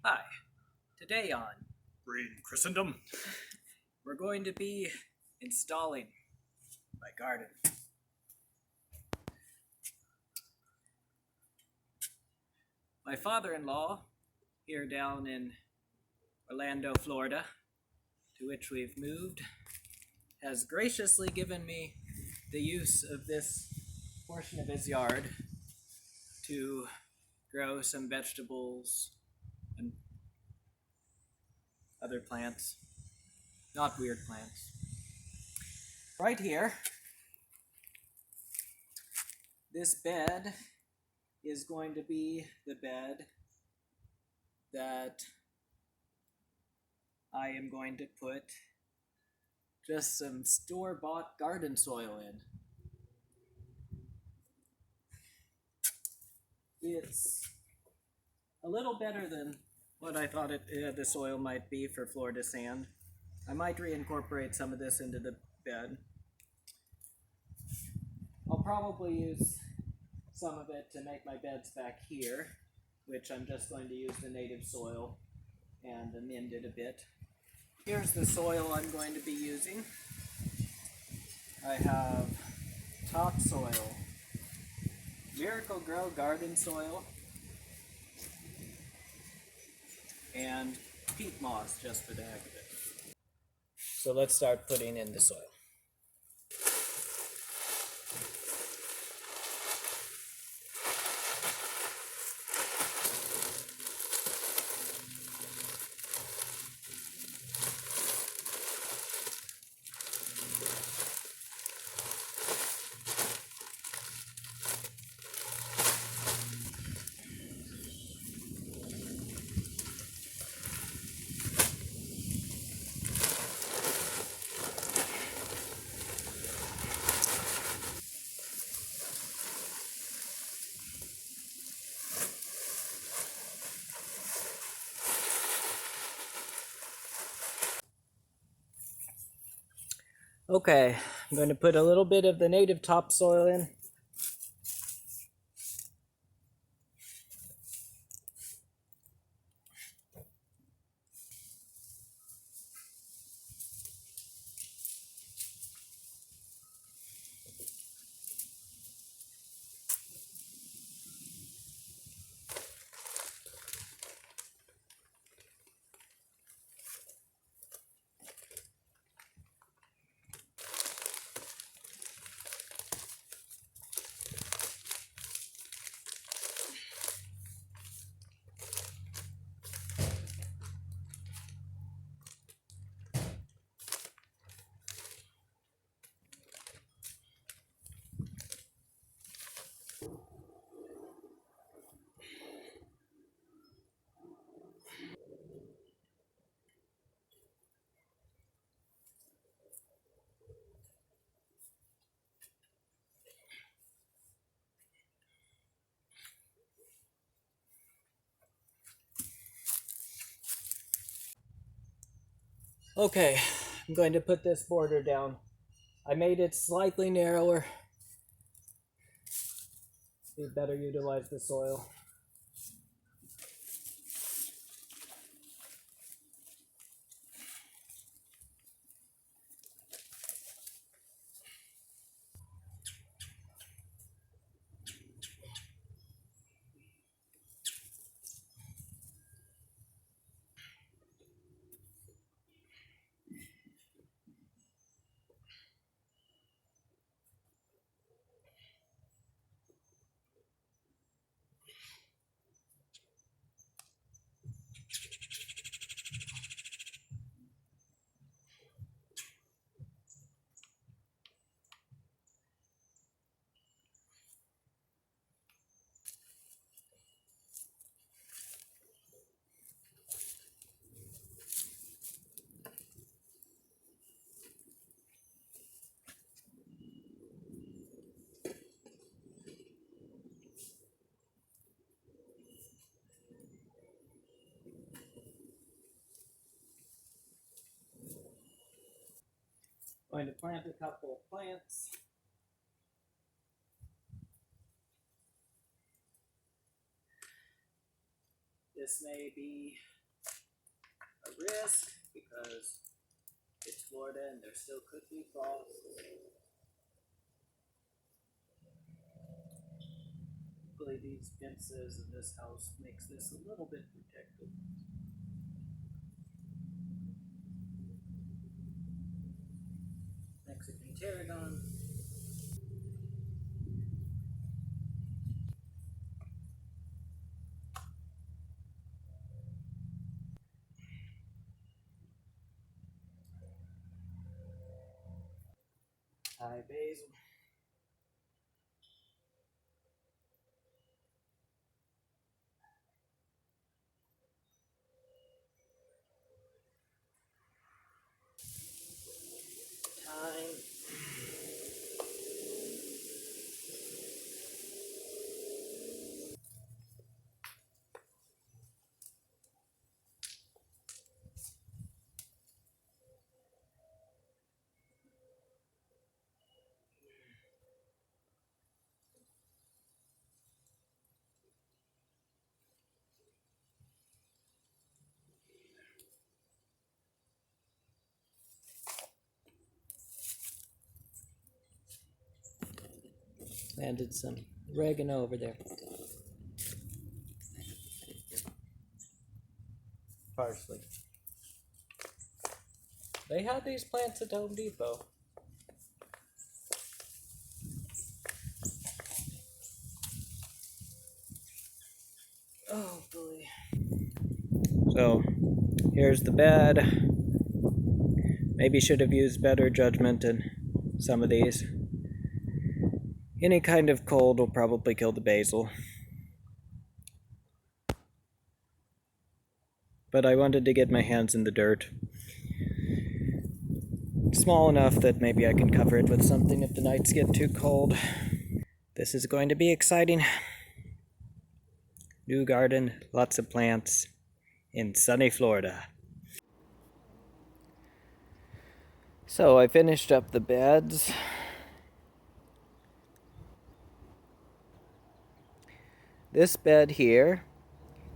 Hi, today on Green Christendom. we're going to be installing my garden. My father-in-law, here down in Orlando, Florida, to which we've moved, has graciously given me the use of this portion of his yard to grow some vegetables and other plants, not weird plants. Right here, this bed is going to be the bed that I am going to put just some store-bought garden soil in. It's a little better than what I thought the soil might be for Florida sand. I might reincorporate some of this into the bed. I'll probably use some of it to make my beds back here, which I'm just going to use the native soil and amend it a bit. Here's the soil I'm going to be using. I have topsoil, Miracle Grow garden soil, and peat moss just for the heck of it. So let's start putting in the soil. Okay, I'm going to put a little bit of the native topsoil in. Okay, I'm going to put this border down. I made it slightly narrower. We better utilize the soil. Going to plant a couple of plants. this may be a risk because it's Florida and there still could be frost. Hopefully these fences in this house makes this a little bit protected. Mexican tarragon. Thai basil. Thyme. Landed some oregano over there. Parsley. They had these plants at Home Depot. Oh boy. So, here's the bed. Maybe should have used better judgment in some of these. Any kind of cold will probably kill the basil. But I wanted to get my hands in the dirt. Small enough that maybe I can cover it with something if the nights get too cold. This is going to be exciting. New garden, lots of plants in sunny Florida. So I finished up the beds. This bed here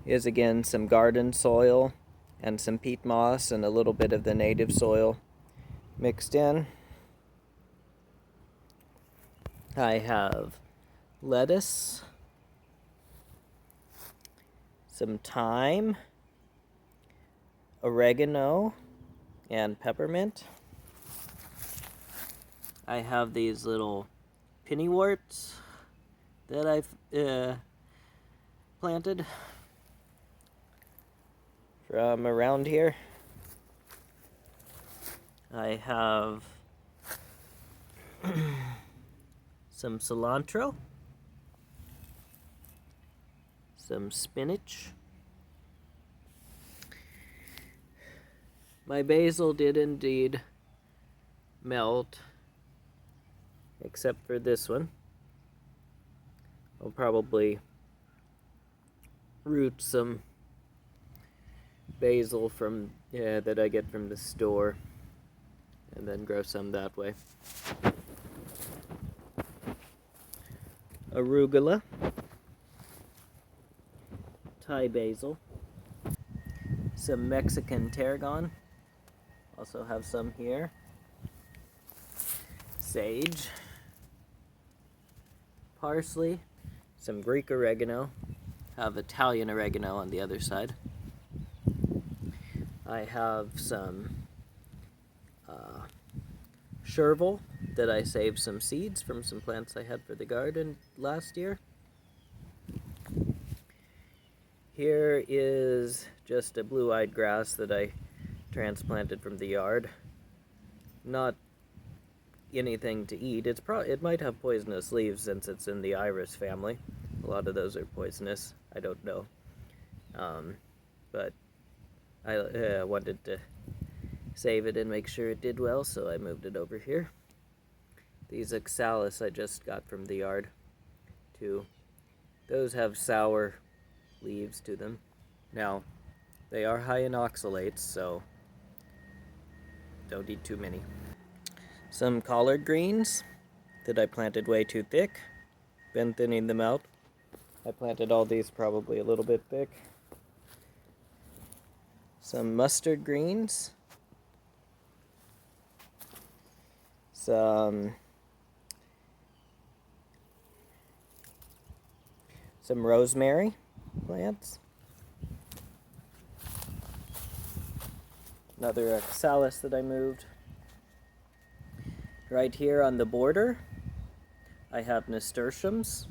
is again some garden soil and some peat moss and a little bit of the native soil mixed in. I have lettuce, some thyme, oregano, and peppermint. I have these little pennyworts that I've planted from around here. I have some cilantro, some spinach. My basil did indeed melt, except for this one. I'll probably root some basil from that I get from the store and then grow some that way. Arugula, Thai basil, some Mexican tarragon, also have some here, sage, parsley, some Greek oregano, have Italian oregano on the other side. I have some chervil that I saved some seeds from some plants I had for the garden last year. Here is just a blue-eyed grass that I transplanted from the yard. Not anything to eat. It might have poisonous leaves since it's in the iris family. A lot of those are poisonous. I don't know. But I wanted to save it and make sure it did well, so I moved it over here. These oxalis I just got from the yard, too. Those have sour leaves to them. Now, they are high in oxalates, so don't eat too many. Some collard greens that I planted way too thick. Been thinning them out. I planted all these probably a little bit thick. some mustard greens, some rosemary plants, another oxalis that I moved. Right here on the border, I have nasturtiums.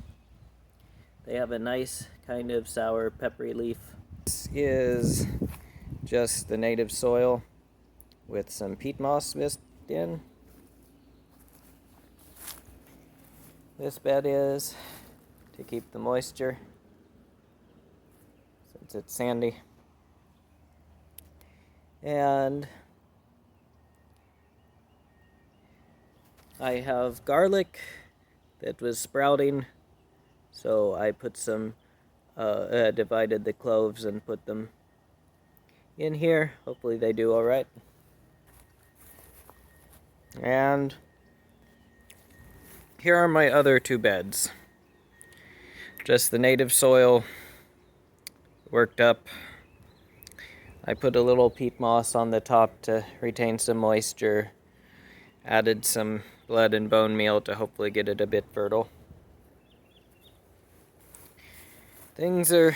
They have a nice kind of sour peppery leaf. This is just the native soil with some peat moss mixed in. This bed is to keep the moisture since it's sandy. And I have garlic that was sprouting, so I put some, divided the cloves and put them in here. Hopefully they do all right. And here are my other two beds. Just the native soil worked up. I put a little peat moss on the top to retain some moisture. Added some blood and bone meal to hopefully get it a bit fertile. Things are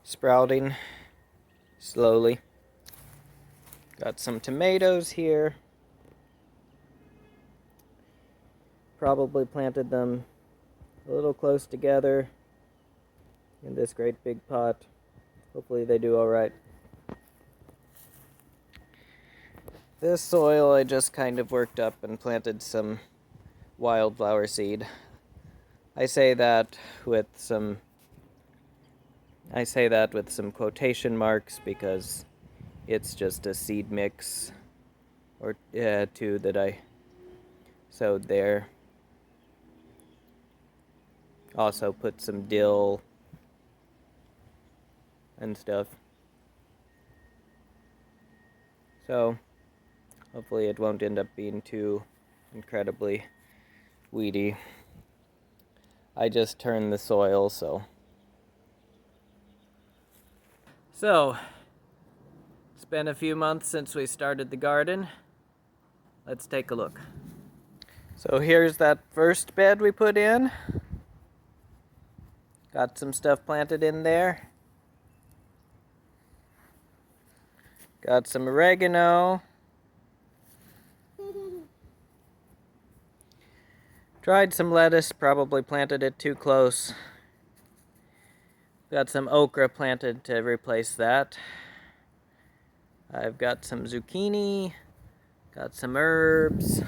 sprouting slowly. Got some tomatoes here. Probably planted them a little close together in this great big pot. Hopefully they do all right. This soil I just kind of worked up and planted some wildflower seed. I say that with some quotation marks because it's just a seed mix or two that I sowed there. Also put some dill and stuff. So hopefully it won't end up being too incredibly weedy. I just turned the soil, so. It's been a few months since we started the garden. Let's take a look. So here's that first bed we put in. Got some stuff planted in there. Got some oregano. Tried some lettuce, probably planted it too close. Got some okra planted to replace that. I've got some zucchini, got some herbs.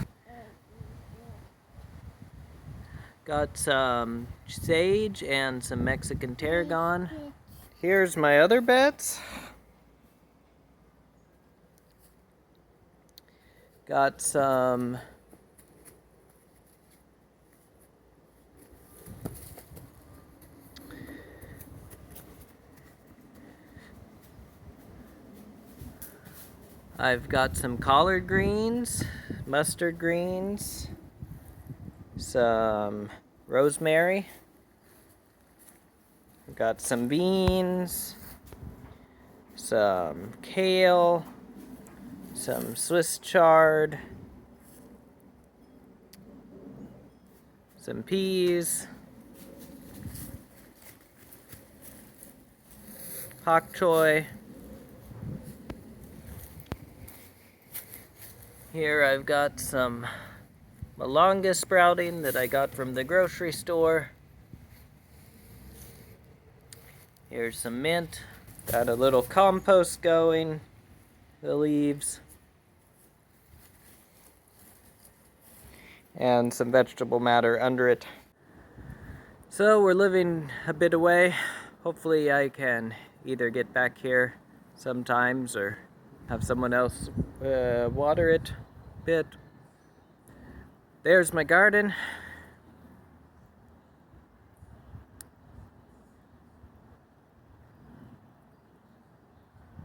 Got some sage and some Mexican tarragon. Here's my other beds. Got some I've got some collard greens, mustard greens, some rosemary, got some beans, some kale, some Swiss chard, some peas, pak choi. Here I've got some malanga sprouting that I got from the grocery store. Here's some mint. Got a little compost going, the leaves. And some vegetable matter under it. So we're living a bit away. Hopefully I can either get back here sometimes or have someone else water it a bit. There's my garden.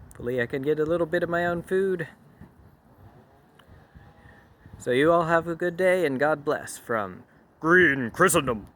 Hopefully I can get a little bit of my own food. So you all have a good day and God bless from Green Christendom.